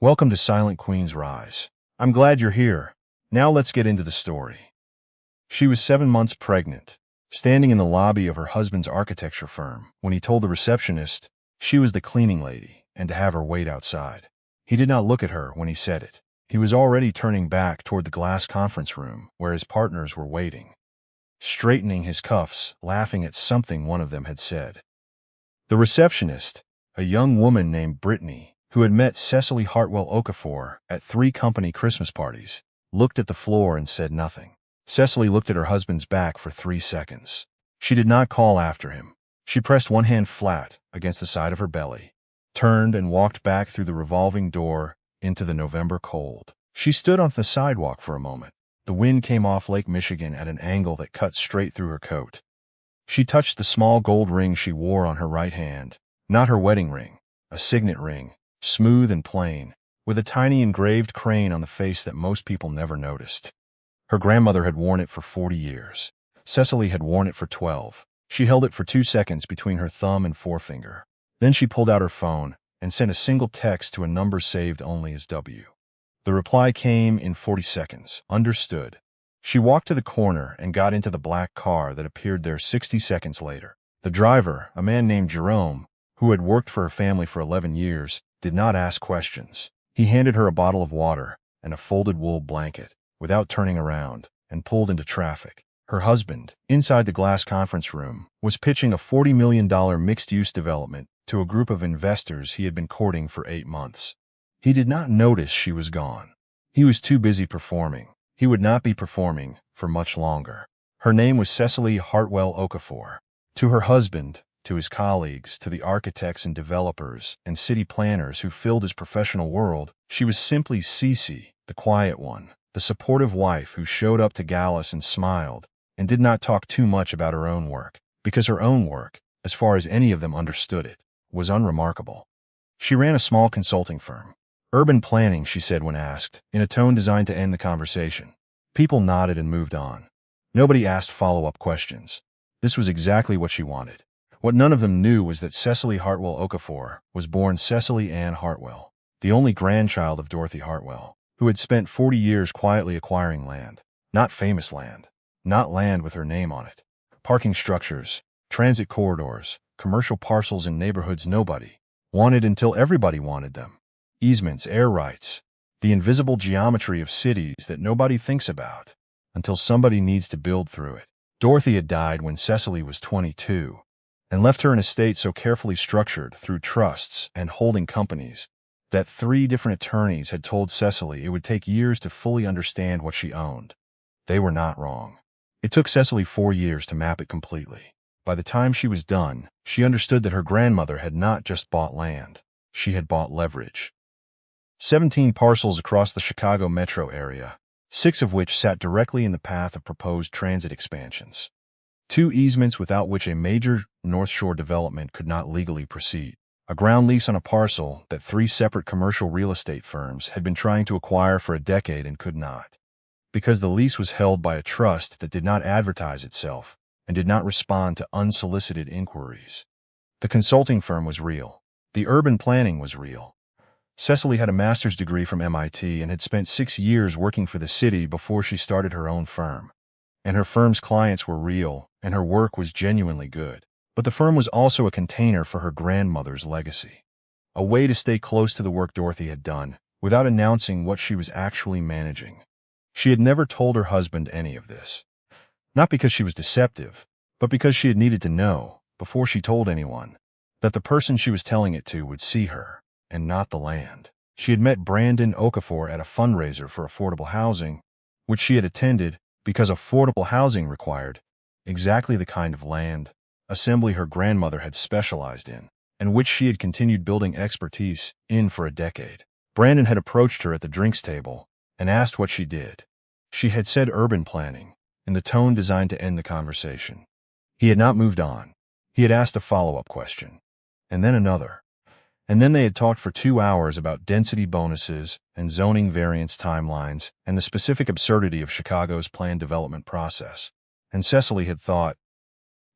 Welcome to Silent Queen's Rise. I'm glad you're here. Now let's get into the story. She was 7 months pregnant, standing in the lobby of her husband's architecture firm when he told the receptionist she was the cleaning lady and to have her wait outside. He did not look at her when he said it. He was already turning back toward the glass conference room where his partners were waiting, straightening his cuffs, laughing at something one of them had said. The receptionist, a young woman named Brittany, who had met Cecily Okafor at 3 company Christmas parties, looked at the floor and said nothing. Cecily looked at her husband's back for 3 seconds. She did not call after him. She pressed one hand flat against the side of her belly, turned and walked back through the revolving door into the November cold. She stood on the sidewalk for a moment. The wind came off Lake Michigan at an angle that cut straight through her coat. She touched the small gold ring she wore on her right hand, not her wedding ring, a signet ring, smooth and plain, with a tiny engraved crane on the face that most people never noticed. Her grandmother had worn it for 40 years. Cecily had worn it for 12. She held it for 2 seconds between her thumb and forefinger. Then she pulled out her phone and sent a single text to a number saved only as W. The reply came in 40 seconds. Understood. She walked to the corner and got into the black car that appeared there 60 seconds later. The driver, a man named Jerome, who had worked for her family for 11 years, did not ask questions. He handed her a bottle of water and a folded wool blanket, without turning around, and pulled into traffic. Her husband, inside the glass conference room, was pitching a $40 million mixed-use development to a group of investors he had been courting for 8 months. He did not notice she was gone. He was too busy performing. He would not be performing for much longer. Her name was Cecily Okafor. To her husband, to his colleagues, to the architects and developers and city planners who filled his professional world, she was simply Cece, the quiet one, the supportive wife who showed up to galas and smiled and did not talk too much about her own work, because her own work, as far as any of them understood it, was unremarkable. She ran a small consulting firm. Urban planning, she said when asked, in a tone designed to end the conversation. People nodded and moved on. Nobody asked follow-up questions. This was exactly what she wanted. What none of them knew was that Cecily Okafor was born Cecily Ann Hartwell, the only grandchild of Dorothy Hartwell, who had spent 40 years quietly acquiring land. Not famous land. Not land with her name on it. Parking structures, transit corridors, commercial parcels in neighborhoods nobody wanted until everybody wanted them. Easements, air rights, the invisible geometry of cities that nobody thinks about until somebody needs to build through it. Dorothy had died when Cecily was 22 and left her an estate so carefully structured through trusts and holding companies that 3 different attorneys had told Cecily it would take years to fully understand what she owned. They were not wrong. It took Cecily 4 years to map it completely. By the time she was done, she understood that her grandmother had not just bought land. She had bought leverage. 17 parcels across the Chicago metro area, 6 of which sat directly in the path of proposed transit expansions. 2 easements without which a major North Shore development could not legally proceed. A ground lease on a parcel that 3 separate commercial real estate firms had been trying to acquire for a decade and could not, because the lease was held by a trust that did not advertise itself and did not respond to unsolicited inquiries. The consulting firm was real. The urban planning was real. Cecily had a master's degree from MIT and had spent 6 years working for the city before she started her own firm. And her firm's clients were real, and her work was genuinely good. But the firm was also a container for her grandmother's legacy. A way to stay close to the work Dorothy had done, without announcing what she was actually managing. She had never told her husband any of this. Not because she was deceptive, but because she had needed to know, before she told anyone, that the person she was telling it to would see her, and not the land. She had met Brandon Okafor at a fundraiser for affordable housing, which she had attended because affordable housing required exactly the kind of land assembly her grandmother had specialized in, and which she had continued building expertise in for a decade. Brandon had approached her at the drinks table and asked what she did. She had said urban planning, in the tone designed to end the conversation. He had not moved on. He had asked a follow-up question, and then another. And then they had talked for 2 hours about density bonuses and zoning variance timelines and the specific absurdity of Chicago's planned development process. And Cecily had thought,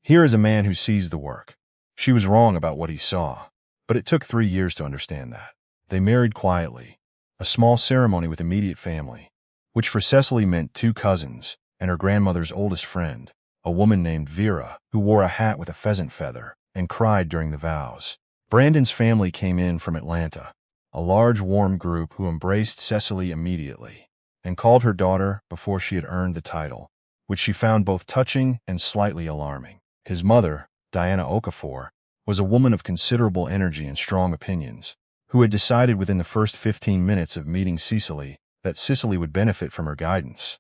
here is a man who sees the work. She was wrong about what he saw, but it took 3 years to understand that. They married quietly, a small ceremony with immediate family, which for Cecily meant 2 cousins and her grandmother's oldest friend, a woman named Vera, who wore a hat with a pheasant feather and cried during the vows. Brandon's family came in from Atlanta, a large, warm group who embraced Cecily immediately and called her daughter before she had earned the title, which she found both touching and slightly alarming. His mother, Diana Okafor, was a woman of considerable energy and strong opinions, who had decided within the first 15 minutes of meeting Cecily that Cecily would benefit from her guidance.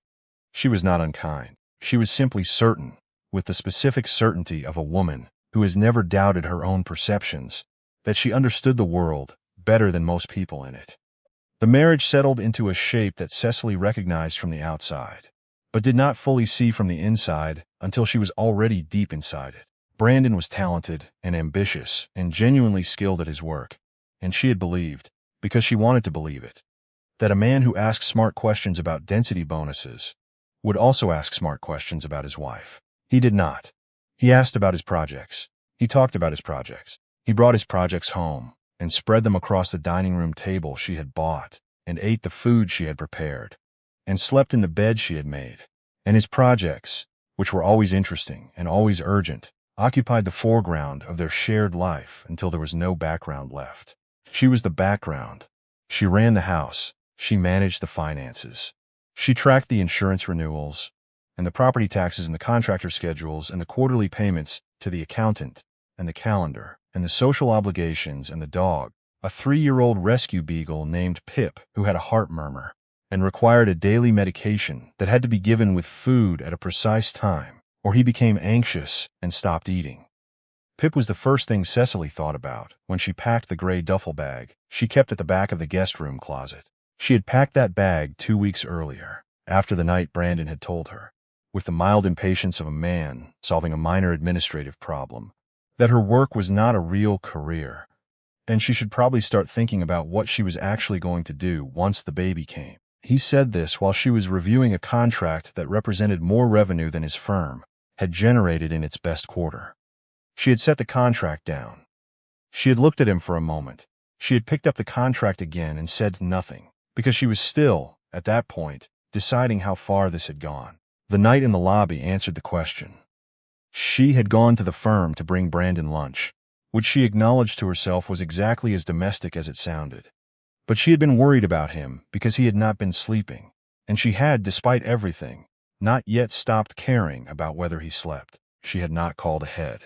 She was not unkind. She was simply certain, with the specific certainty of a woman who has never doubted her own perceptions, that she understood the world better than most people in it. The marriage settled into a shape that Cecily recognized from the outside, but did not fully see from the inside until she was already deep inside it. Brandon was talented and ambitious and genuinely skilled at his work, and she had believed, because she wanted to believe it, that a man who asked smart questions about density bonuses would also ask smart questions about his wife. He did not. He asked about his projects. He talked about his projects. He brought his projects home and spread them across the dining room table she had bought, and ate the food she had prepared, and slept in the bed she had made. And his projects, which were always interesting and always urgent, occupied the foreground of their shared life until there was no background left. She was the background. She ran the house. She managed the finances. She tracked the insurance renewals, and the property taxes and the contractor schedules and the quarterly payments to the accountant, and the calendar, and the social obligations and the dog, a 3-year-old rescue beagle named Pip who had a heart murmur and required a daily medication that had to be given with food at a precise time, or he became anxious and stopped eating. Pip was the first thing Cecily thought about when she packed the gray duffel bag she kept at the back of the guest room closet. She had packed that bag 2 weeks earlier, after the night Brandon had told her, with the mild impatience of a man solving a minor administrative problem, that her work was not a real career, and she should probably start thinking about what she was actually going to do once the baby came. He said this while she was reviewing a contract that represented more revenue than his firm had generated in its best quarter. She had set the contract down. She had looked at him for a moment. She had picked up the contract again and said nothing, because she was still, at that point, deciding how far this had gone. The night in the lobby answered the question. She had gone to the firm to bring Brandon lunch, which she acknowledged to herself was exactly as domestic as it sounded. But she had been worried about him because he had not been sleeping, and she had, despite everything, not yet stopped caring about whether he slept. She had not called ahead.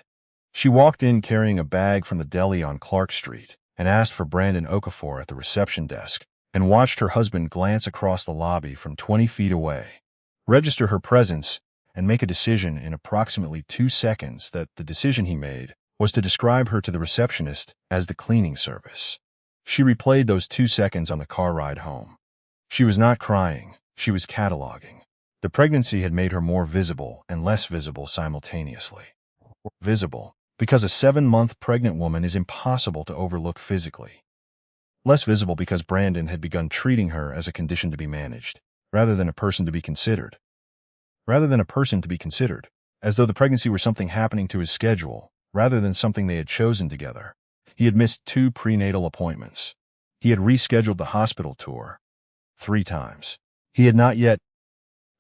She walked in carrying a bag from the deli on Clark Street and asked for Brandon Okafor at the reception desk, and watched her husband glance across the lobby from 20 feet away, register her presence, and make a decision in approximately 2 seconds. That the decision he made was to describe her to the receptionist as the cleaning service. She replayed those 2 seconds on the car ride home. She was not crying. She was cataloging. The pregnancy had made her more visible and less visible simultaneously. Visible, because a 7-month pregnant woman is impossible to overlook physically. Less visible because Brandon had begun treating her as a condition to be managed, rather than a person to be considered. As though the pregnancy were something happening to his schedule, rather than something they had chosen together. He had missed 2 prenatal appointments. He had rescheduled the hospital tour 3 times. He had not yet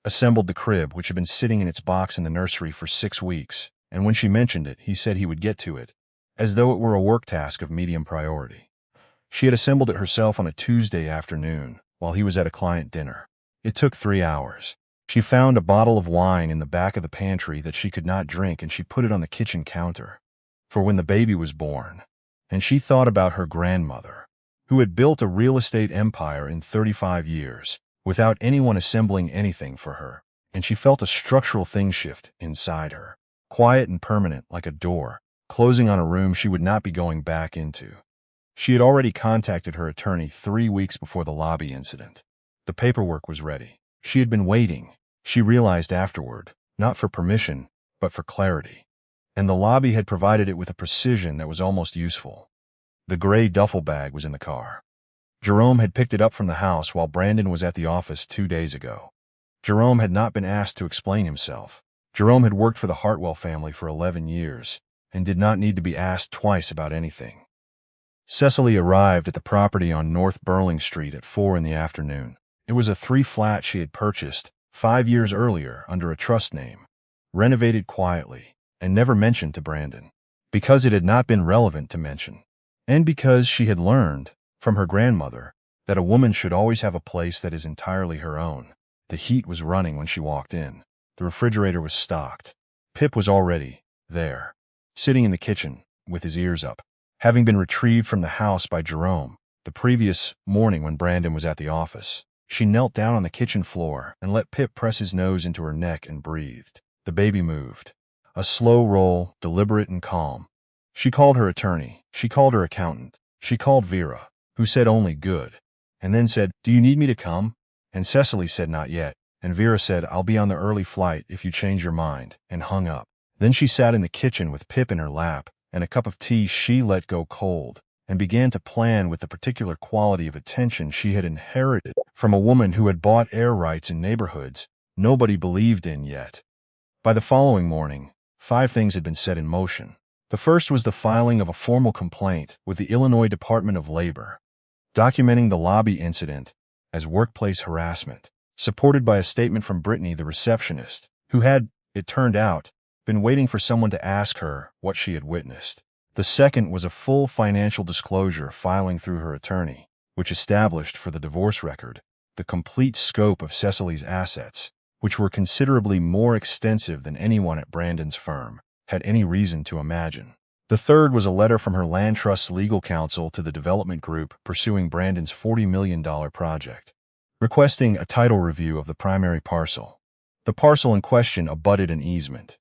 assembled the crib, which had been sitting in its box in the nursery for 6 weeks, and when she mentioned it, he said he would get to it, as though it were a work task of medium priority. She had assembled it herself on a Tuesday afternoon while he was at a client dinner. It took 3 hours. She found a bottle of wine in the back of the pantry that she could not drink, and she put it on the kitchen counter for when the baby was born. And she thought about her grandmother, who had built a real estate empire in 35 years without anyone assembling anything for her, and she felt a structural thing shift inside her, quiet and permanent like a door, closing on a room she would not be going back into. She had already contacted her attorney 3 weeks before the lobby incident. The paperwork was ready. She had been waiting, she realized afterward, not for permission, but for clarity. And the lobby had provided it with a precision that was almost useful. The gray duffel bag was in the car. Jerome had picked it up from the house while Brandon was at the office 2 days ago. Jerome had not been asked to explain himself. Jerome had worked for the Hartwell family for 11 years and did not need to be asked twice about anything. Cecily arrived at the property on North Burling Street at 4 in the afternoon. It was a 3-flat she had purchased 5 years earlier under a trust name, renovated quietly, and never mentioned to Brandon, because it had not been relevant to mention, and because she had learned from her grandmother that a woman should always have a place that is entirely her own. The heat was running when she walked in. The refrigerator was stocked. Pip was already there, sitting in the kitchen with his ears up, having been retrieved from the house by Jerome the previous morning when Brandon was at the office. She knelt down on the kitchen floor and let Pip press his nose into her neck and breathed. The baby moved. A slow roll, deliberate and calm. She called her attorney. She called her accountant. She called Vera, who said only good, and then said, "Do you need me to come?" And Cecily said, "Not yet." And Vera said, "I'll be on the early flight if you change your mind," and hung up. Then she sat in the kitchen with Pip in her lap and a cup of tea she let go cold, and began to plan with the particular quality of attention she had inherited from a woman who had bought air rights in neighborhoods nobody believed in yet. By the following morning, 5 things had been set in motion. The first was the filing of a formal complaint with the Illinois Department of Labor, documenting the lobby incident as workplace harassment, supported by a statement from Brittany, the receptionist, who had, it turned out, been waiting for someone to ask her what she had witnessed. The second was a full financial disclosure filing through her attorney, which established for the divorce record the complete scope of Cecily's assets, which were considerably more extensive than anyone at Brandon's firm had any reason to imagine. The third was a letter from her land trust's legal counsel to the development group pursuing Brandon's $40 million project, requesting a title review of the primary parcel. The parcel in question abutted an easement.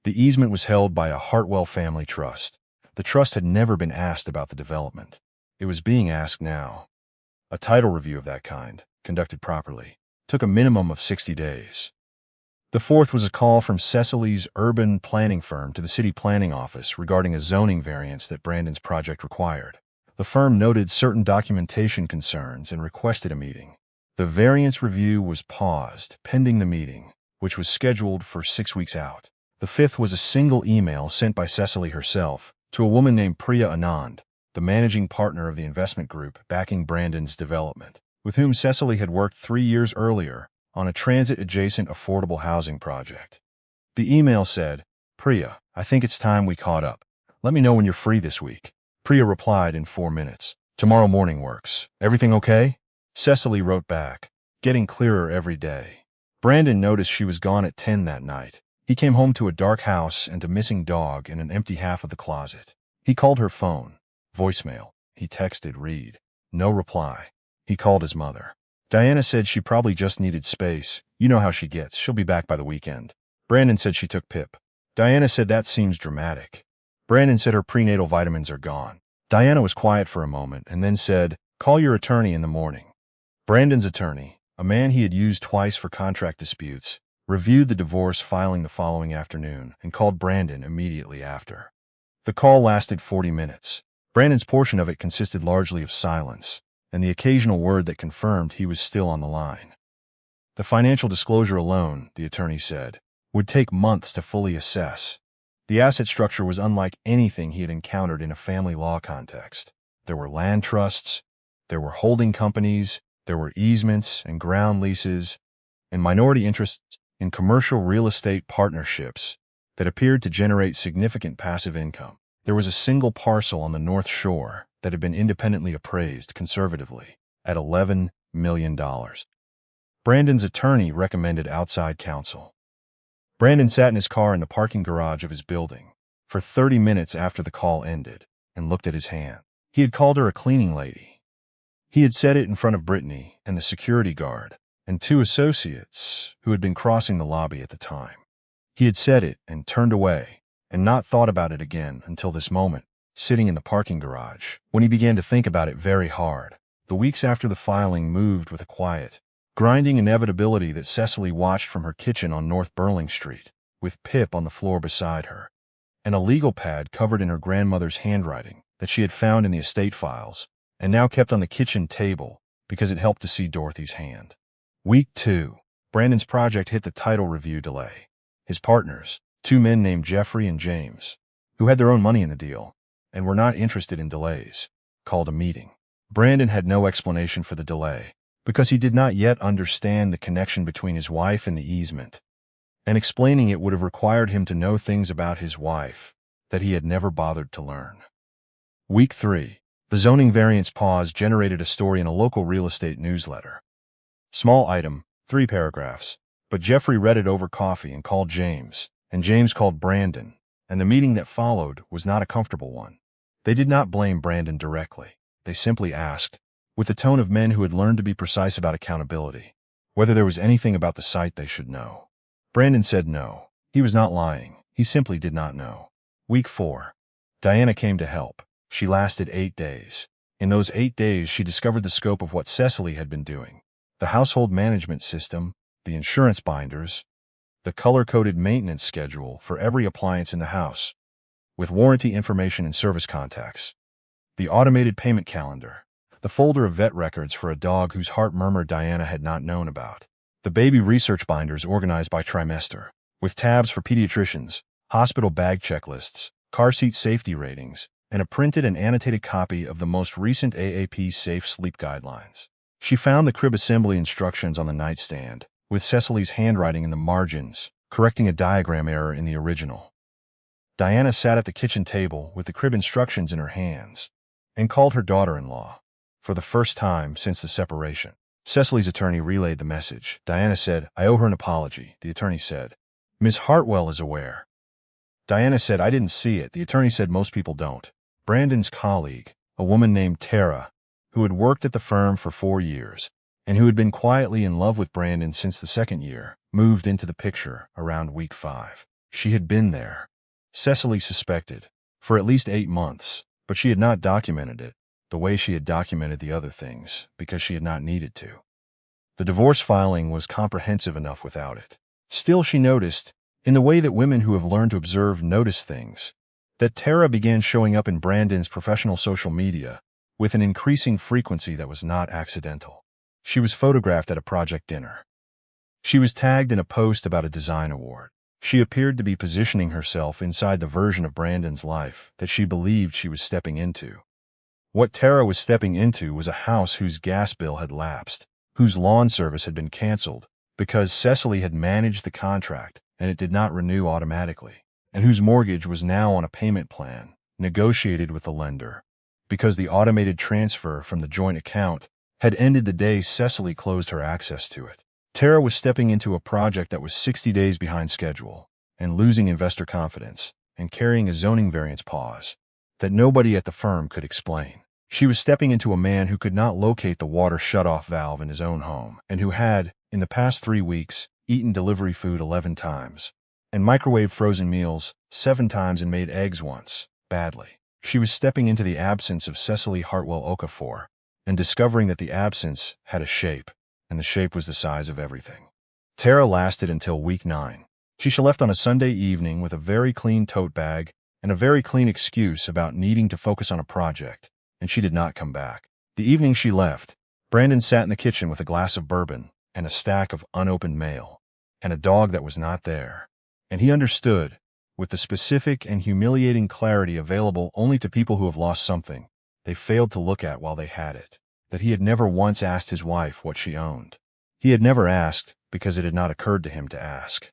The easement was held by a Hartwell family trust. The trust had never been asked about the development. It was being asked now. A title review of that kind, conducted properly, took a minimum of 60 days. The fourth was a call from Cecily's urban planning firm to the city planning office regarding a zoning variance that Brandon's project required. The firm noted certain documentation concerns and requested a meeting. The variance review was paused pending the meeting, which was scheduled for 6 weeks out. The fifth was a single email sent by Cecily herself to a woman named Priya Anand, the managing partner of the investment group backing Brandon's development, with whom Cecily had worked 3 years earlier on a transit-adjacent affordable housing project. The email said, "Priya, I think it's time we caught up. Let me know when you're free this week." Priya replied in 4 minutes. "Tomorrow morning works. Everything okay?" Cecily wrote back, getting clearer every day. Brandon noticed she was gone at 10 that night. He came home to a dark house and a missing dog in an empty half of the closet. He called her phone. Voicemail. He texted Reed. No reply. He called his mother. Diana said she probably just needed space. You know how she gets. She'll be back by the weekend. Brandon said she took Pip. Diana said that seems dramatic. Brandon said her prenatal vitamins are gone. Diana was quiet for a moment and then said, "Call your attorney in the morning." Brandon's attorney, a man he had used twice for contract disputes, reviewed the divorce filing the following afternoon and called Brandon immediately after. The call lasted 40 minutes. Brandon's portion of it consisted largely of silence and the occasional word that confirmed he was still on the line. The financial disclosure alone, the attorney said, would take months to fully assess. The asset structure was unlike anything he had encountered in a family law context. There were land trusts, there were holding companies, there were easements and ground leases, and minority interests in commercial real estate partnerships that appeared to generate significant passive income. There was a single parcel on the North Shore that had been independently appraised conservatively at $11 million. Brandon's attorney recommended outside counsel. Brandon sat in his car in the parking garage of his building for 30 minutes after the call ended and looked at his hand. He had called her a cleaning lady. He had said it in front of Brittany and the security guard and 2 associates who had been crossing the lobby at the time. He had said it and turned away and not thought about it again until this moment, sitting in the parking garage, when he began to think about it very hard. The weeks after the filing moved with a quiet, grinding inevitability that Cecily watched from her kitchen on North Burling Street, with Pip on the floor beside her, and a legal pad covered in her grandmother's handwriting that she had found in the estate files and now kept on the kitchen table because it helped to see Dorothy's hand. Week 2, Brandon's project hit the title review delay. His partners, 2 men named Jeffrey and James, who had their own money in the deal and were not interested in delays, called a meeting. Brandon had no explanation for the delay, because he did not yet understand the connection between his wife and the easement, and explaining it would have required him to know things about his wife that he had never bothered to learn. Week 3. The zoning variance pause generated a story in a local real estate newsletter. Small item, 3 paragraphs, but Jeffrey read it over coffee and called James, and James called Brandon, and the meeting that followed was not a comfortable one. They did not blame Brandon directly. They simply asked, with the tone of men who had learned to be precise about accountability, whether there was anything about the site they should know. Brandon said no. He was not lying. He simply did not know. Week 4. Diana came to help. She lasted 8 days. In those 8 days, she discovered the scope of what Cecily had been doing. The household management system, the insurance binders, the color-coded maintenance schedule for every appliance in the house, with warranty information and service contacts, the automated payment calendar, the folder of vet records for a dog whose heart murmur Diana had not known about, the baby research binders organized by trimester, with tabs for pediatricians, hospital bag checklists, car seat safety ratings, and a printed and annotated copy of the most recent AAP Safe Sleep Guidelines. She found the crib assembly instructions on the nightstand, with Cecily's handwriting in the margins, correcting a diagram error in the original. Diana sat at the kitchen table with the crib instructions in her hands and called her daughter-in-law. For the first time since the separation, Cecily's attorney relayed the message. Diana said, "I owe her an apology." The attorney said, "Ms. Hartwell is aware." Diana said, "I didn't see it." The attorney said, "Most people don't." Brandon's colleague, a woman named Tara, who had worked at the firm for 4 years and who had been quietly in love with Brandon since the 2nd year, moved into the picture around week 5. She had been there, Cecily suspected, for at least 8 months, but she had not documented it the way she had documented the other things because she had not needed to. The divorce filing was comprehensive enough without it. Still, she noticed, in the way that women who have learned to observe notice things, that Tara began showing up in Brandon's professional social media with an increasing frequency that was not accidental. She was photographed at a project dinner. She was tagged in a post about a design award. She appeared to be positioning herself inside the version of Brandon's life that she believed she was stepping into. What Tara was stepping into was a house whose gas bill had lapsed, whose lawn service had been canceled because Cecily had managed the contract and it did not renew automatically, and whose mortgage was now on a payment plan negotiated with the lender because the automated transfer from the joint account had ended the day Cecily closed her access to it. Tara was stepping into a project that was 60 days behind schedule and losing investor confidence and carrying a zoning variance pause that nobody at the firm could explain. She was stepping into a man who could not locate the water shutoff valve in his own home and who had, in the past 3 weeks, eaten delivery food 11 times and microwaved frozen meals 7 times and made eggs once, badly. She was stepping into the absence of Cecily Hartwell Okafor and discovering that the absence had a shape, and the shape was the size of everything. Tara lasted until week 9. She left on a Sunday evening with a very clean tote bag and a very clean excuse about needing to focus on a project, and she did not come back. The evening she left, Brandon sat in the kitchen with a glass of bourbon and a stack of unopened mail, and a dog that was not there. And he understood, with the specific and humiliating clarity available only to people who have lost something they failed to look at while they had it, that he had never once asked his wife what she owned. He had never asked because it had not occurred to him to ask.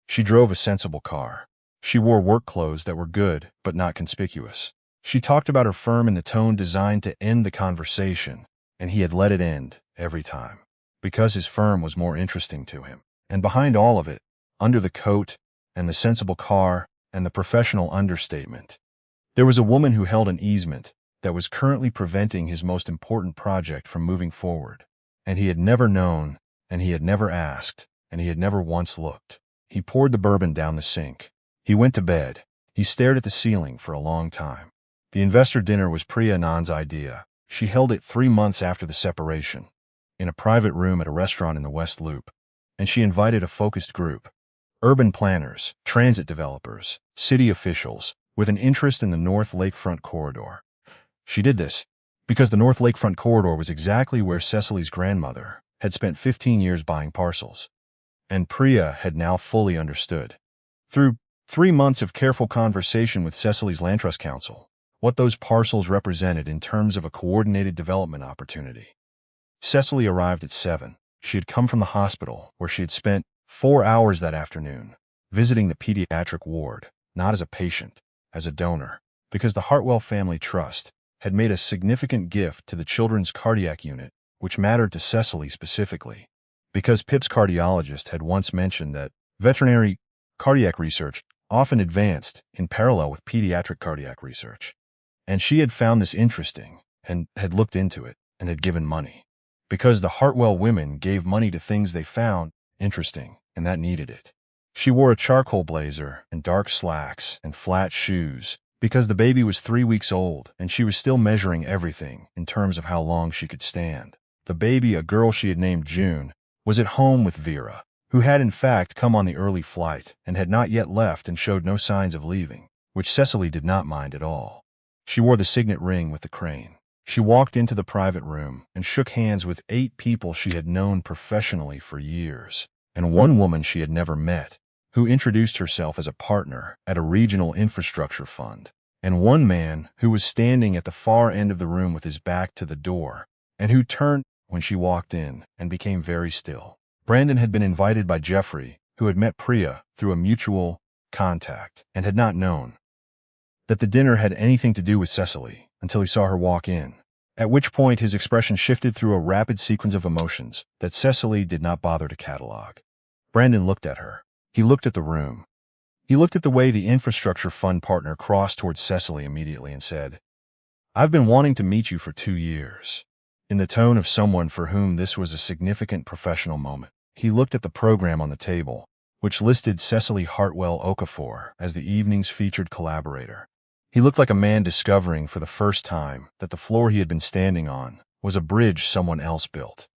She drove a sensible car. She wore work clothes that were good but not conspicuous. She talked about her firm in the tone designed to end the conversation, and he had let it end every time, because his firm was more interesting to him. And behind all of it, under the coat and the sensible car and the professional understatement, there was a woman who held an easement that was currently preventing his most important project from moving forward. And he had never known, and he had never asked, and he had never once looked. He poured the bourbon down the sink. He went to bed. He stared at the ceiling for a long time. The investor dinner was Priya Anand's idea. She held it 3 months after the separation, in a private room at a restaurant in the West Loop, and she invited a focused group: urban planners, transit developers, city officials, with an interest in the North Lakefront corridor. She did this because the North Lakefront corridor was exactly where Cecily's grandmother had spent 15 years buying parcels, and Priya had now fully understood. Through 3 months of careful conversation with Cecily's land trust counsel, what those parcels represented in terms of a coordinated development opportunity. Cecily arrived at 7. She had come from the hospital, where she had spent 4 hours that afternoon, visiting the pediatric ward, not as a patient, as a donor, because the Hartwell Family Trust had made a significant gift to the children's cardiac unit, which mattered to Cecily specifically, because Pip's cardiologist had once mentioned that veterinary cardiac research often advanced in parallel with pediatric cardiac research. And she had found this interesting and had looked into it and had given money. Because the Hartwell women gave money to things they found interesting and that needed it. She wore a charcoal blazer and dark slacks and flat shoes because the baby was 3 weeks old and she was still measuring everything in terms of how long she could stand. The baby, a girl she had named June, was at home with Vera, who had in fact come on the early flight and had not yet left and showed no signs of leaving, which Cecily did not mind at all. She wore the signet ring with the crane. She walked into the private room and shook hands with 8 people she had known professionally for years, and one woman she had never met, who introduced herself as a partner at a regional infrastructure fund, and one man who was standing at the far end of the room with his back to the door, and who turned when she walked in and became very still. Brandon had been invited by Jeffrey, who had met Priya through a mutual contact and had not known that the dinner had anything to do with Cecily until he saw her walk in, at which point his expression shifted through a rapid sequence of emotions that Cecily did not bother to catalog. Brandon looked at her. He looked at the room. He looked at the way the infrastructure fund partner crossed towards Cecily immediately and said, "I've been wanting to meet you for 2 years," in the tone of someone for whom this was a significant professional moment. He looked at the program on the table, which listed Cecily Hartwell Okafor as the evening's featured collaborator. He looked like a man discovering for the first time that the floor he had been standing on was a bridge someone else built.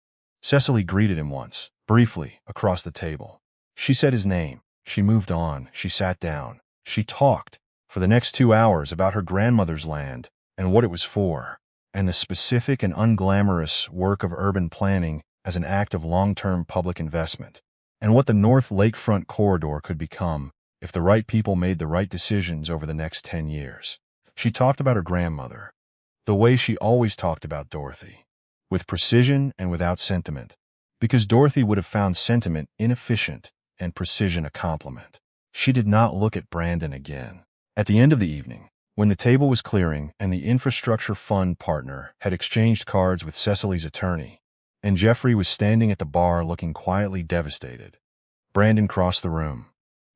Cecily greeted him once, briefly, across the table. She said his name. She moved on. She sat down. She talked for the next 2 hours about her grandmother's land and what it was for, and the specific and unglamorous work of urban planning as an act of long-term public investment, and what the North Lakefront corridor could become if the right people made the right decisions over the next 10 years. She talked about her grandmother, the way she always talked about Dorothy, with precision and without sentiment, because Dorothy would have found sentiment inefficient and precision a compliment. She did not look at Brandon again. At the end of the evening, when the table was clearing and the infrastructure fund partner had exchanged cards with Cecily's attorney, and Jeffrey was standing at the bar looking quietly devastated, Brandon crossed the room.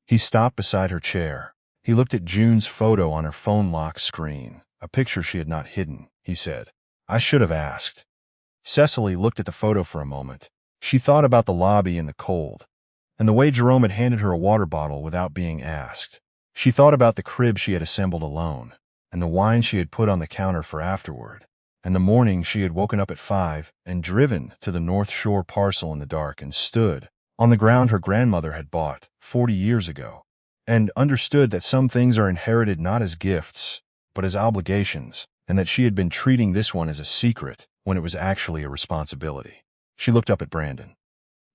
He stopped beside her chair. He looked at June's photo on her phone lock screen, a picture she had not hidden. He said, "I should have asked." Cecily looked at the photo for a moment. She thought about the lobby in the cold, and the way Jerome had handed her a water bottle without being asked. She thought about the crib she had assembled alone, and the wine she had put on the counter for afterward, and the morning she had woken up at 5 and driven to the North Shore parcel in the dark and stood on the ground her grandmother had bought 40 years ago, and understood that some things are inherited not as gifts, but as obligations, and that she had been treating this one as a secret when it was actually a responsibility. She looked up at Brandon.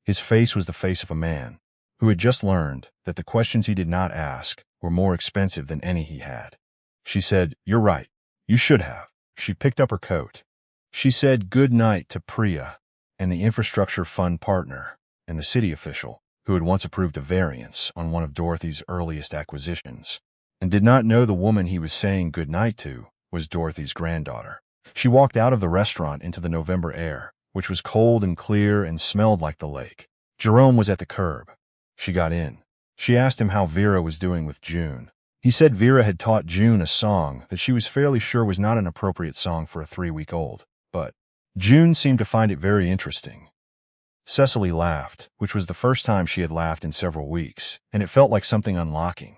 His face was the face of a man who had just learned that the questions he did not ask were more expensive than any he had. She said, "You're right. You should have." She picked up her coat. She said good night to Priya and the infrastructure fund partner and the city official who had once approved a variance on one of Dorothy's earliest acquisitions, and did not know the woman he was saying good night to was Dorothy's granddaughter. She walked out of the restaurant into the November air, which was cold and clear and smelled like the lake. Jerome was at the curb. She got in. She asked him how Vera was doing with June. He said Vera had taught June a song that she was fairly sure was not an appropriate song for a 3-week-old, but June seemed to find it very interesting. Cecily laughed, which was the first time she had laughed in several weeks, and it felt like something unlocking.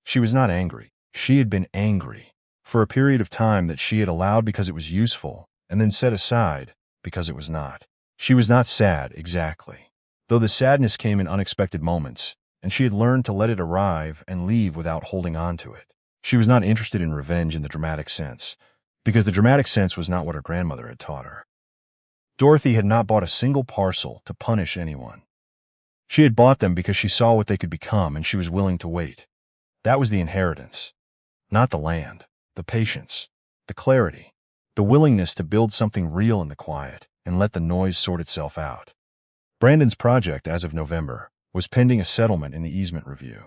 She was not angry. She had been angry for a period of time that she had allowed because it was useful, and then set aside because it was not. She was not sad, exactly, though the sadness came in unexpected moments, and she had learned to let it arrive and leave without holding on to it. She was not interested in revenge in the dramatic sense, because the dramatic sense was not what her grandmother had taught her. Dorothy had not bought a single parcel to punish anyone. She had bought them because she saw what they could become and she was willing to wait. That was the inheritance, not the land. the patience, the clarity, the willingness to build something real in the quiet and let the noise sort itself out. Brandon's project, as of November, was pending a settlement in the easement review.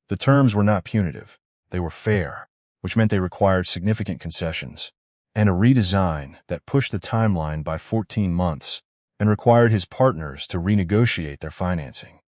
The terms were not punitive. They were fair, which meant they required significant concessions, and a redesign that pushed the timeline by 14 months and required his partners to renegotiate their financing.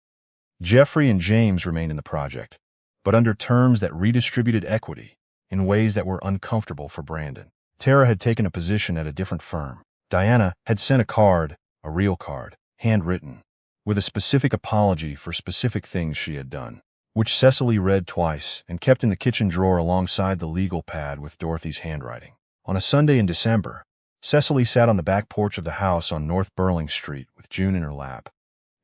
Jeffrey and James remained in the project, but under terms that redistributed equity in ways that were uncomfortable for Brandon. Tara had taken a position at a different firm. Diana had sent a card, a real card, handwritten, with a specific apology for specific things she had done, which Cecily read twice and kept in the kitchen drawer alongside the legal pad with Dorothy's handwriting. On a Sunday in December, Cecily sat on the back porch of the house on North Burling Street with June in her lap,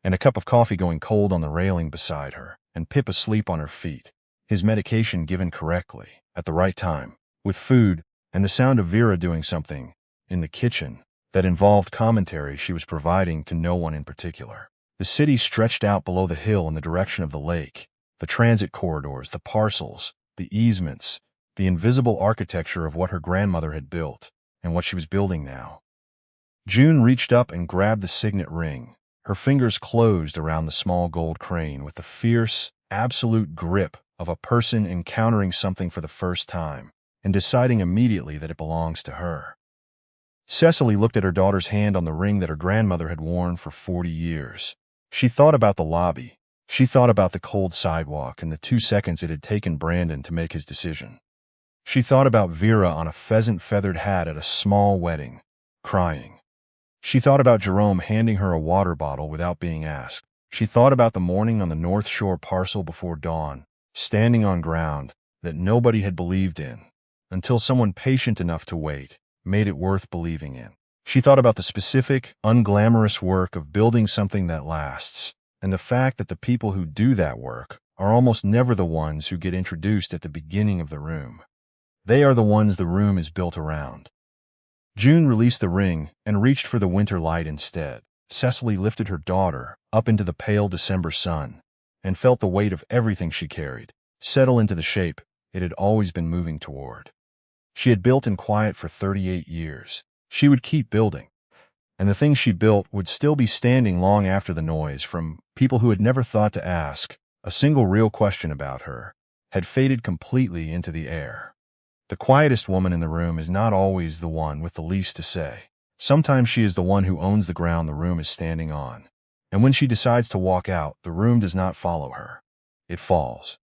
and a cup of coffee going cold on the railing beside her, and Pip asleep on her feet, his medication given correctly, at the right time, with food, and the sound of Vera doing something in the kitchen that involved commentary she was providing to no one in particular. The city stretched out below the hill in the direction of the lake, the transit corridors, the parcels, the easements, the invisible architecture of what her grandmother had built and what she was building now. June reached up and grabbed the signet ring. Her fingers closed around the small gold crane with the fierce, absolute grip of a person encountering something for the first time and deciding immediately that it belongs to her. Cecily looked at her daughter's hand on the ring that her grandmother had worn for 40 years. She thought about the lobby. She thought about the cold sidewalk and the 2 seconds it had taken Brandon to make his decision. She thought about Vera on a pheasant-feathered hat at a small wedding, crying. She thought about Jerome handing her a water bottle without being asked. She thought about the morning on the North Shore parcel before dawn, standing on ground that nobody had believed in, until someone patient enough to wait made it worth believing in. She thought about the specific, unglamorous work of building something that lasts, and the fact that the people who do that work are almost never the ones who get introduced at the beginning of the room. They are the ones the room is built around. June released the ring and reached for the winter light instead. Cecily lifted her daughter up into the pale December sun and felt the weight of everything she carried settle into the shape it had always been moving toward. She had built in quiet for 38 years. She would keep building, and the things she built would still be standing long after the noise from people who had never thought to ask a single real question about her had faded completely into the air. The quietest woman in the room is not always the one with the least to say. Sometimes she is the one who owns the ground the room is standing on, and when she decides to walk out, the room does not follow her. It falls.